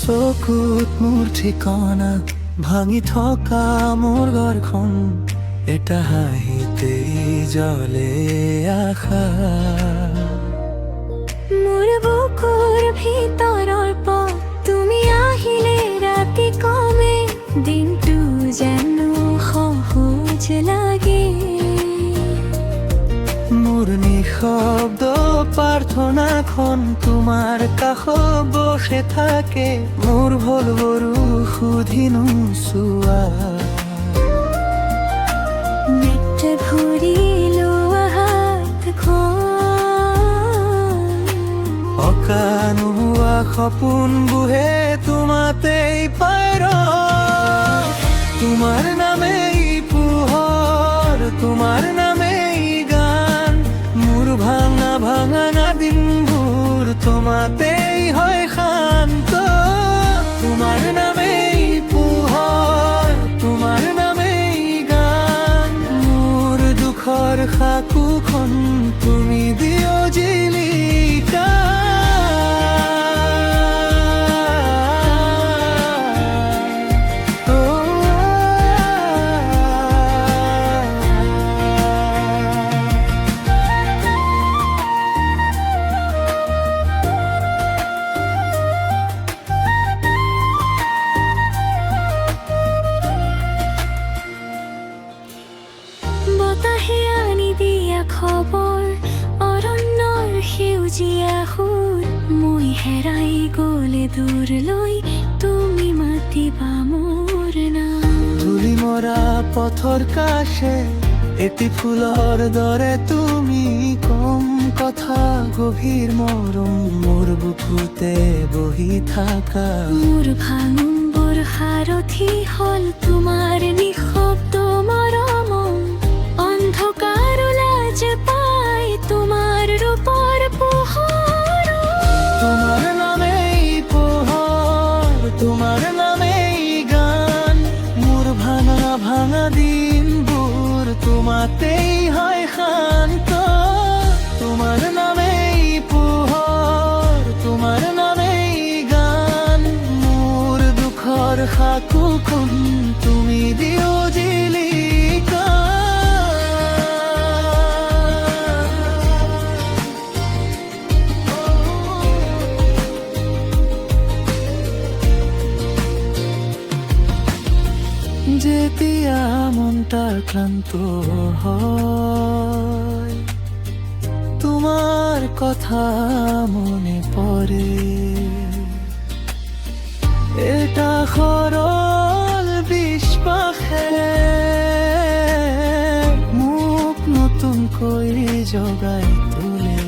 চকুত মোৰ ঠিকনা ভাঙি থকা মোৰ ঘৰখন এটা হাঁহিতেই জ্বলে আশা মোৰ বুকুৰ ভিতৰৰ পথ তুমি আহিলে ৰাতি কমে দিনটো যেন সহজ লাগে মোৰ নিঃশব্দ প্ৰাৰ্থনাখন তোমাৰ কাষত বসে থাকে মোৰ ভুলবোৰো সুধি নোচোৱা নেটে ভৰি লোৱা হাতখন অকানোৱা সপোনবোৰে তোমাতেই পায় তোমাৰ নামেই পোহৰ তোমাৰ নামেই গান মোৰ ভাঙা ভাঙা দিনবোৰ তোমাতেই হয় শান্ত তোমাৰ নামেই পোহৰ তোমাৰ নামেই গান মোৰ দুখৰ সাকোখন তুমি দিয় জিলিকা বতাহে আনি দিয়া খবৰ অৰণ্যৰ সেউজীয়া সুৰ মই হেৰাই গ'লে দূৰলৈ তুমি মাতিবা মোৰ নাম ধূলি মৰা পথৰ কাষে এটি ফুলৰ দৰে তুমি কম কথা গভীৰ মৰম মোৰ বুকুতে বহি থাকা মোৰ ভাঙোনবোৰ সাৰথি হ'ল তোমাৰ নিঃশব্দ মৰম অন্ধকাৰ লাজ পাই তোমাৰ ৰূপৰ পোহৰ তোমাৰ নামেই পোহৰ তোমাৰ নামেই গান মোৰ ভাঙা ভাঙা দিনবোৰ তোমাতেই হয় শান্ত তোমাৰ নামেই পোহৰ তোমাৰ নামেই গান মোৰ দুখৰ সাকোখন তুমি দিয় জিলিকা যেতিয়া মনটা ক্লান্ত হয় তোমাৰ কথা মনে পড়ে এটা সৰল বিশ্বাসে মোক নতুনকৈ জগাই তোলে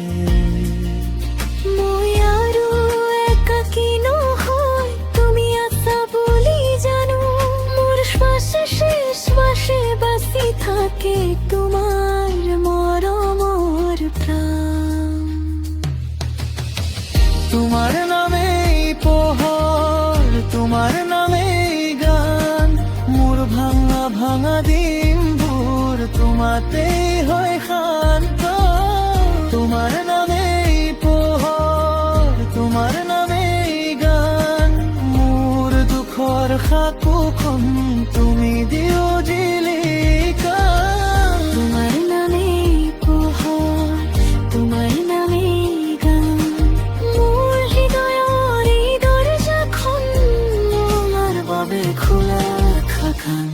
মই আৰু একাকী নহয় তুমি আছা বুলি জানো মোৰ শ্বাসে শেষ শ্বাসে বাচি থাকে তোমাৰ মৰমৰ প্ৰাণ তোমাৰ নামেই পোহৰ তোমাৰ নামেই গান মোৰ ভাঙা ভাঙা দিনবোৰ তোমাতেই হয় শান্ত তোমাৰ নামেই পোহৰ তোমাৰ নামেই গান মোৰ দুখৰ সাকোখন তুমি দিয় জিলিকা তোমাৰ নামেই পোহৰ তোমাৰ নামেই গান মোৰ হৃদয়ৰ এই দৰজাখন তোমাৰ বাবে খোলা খাখান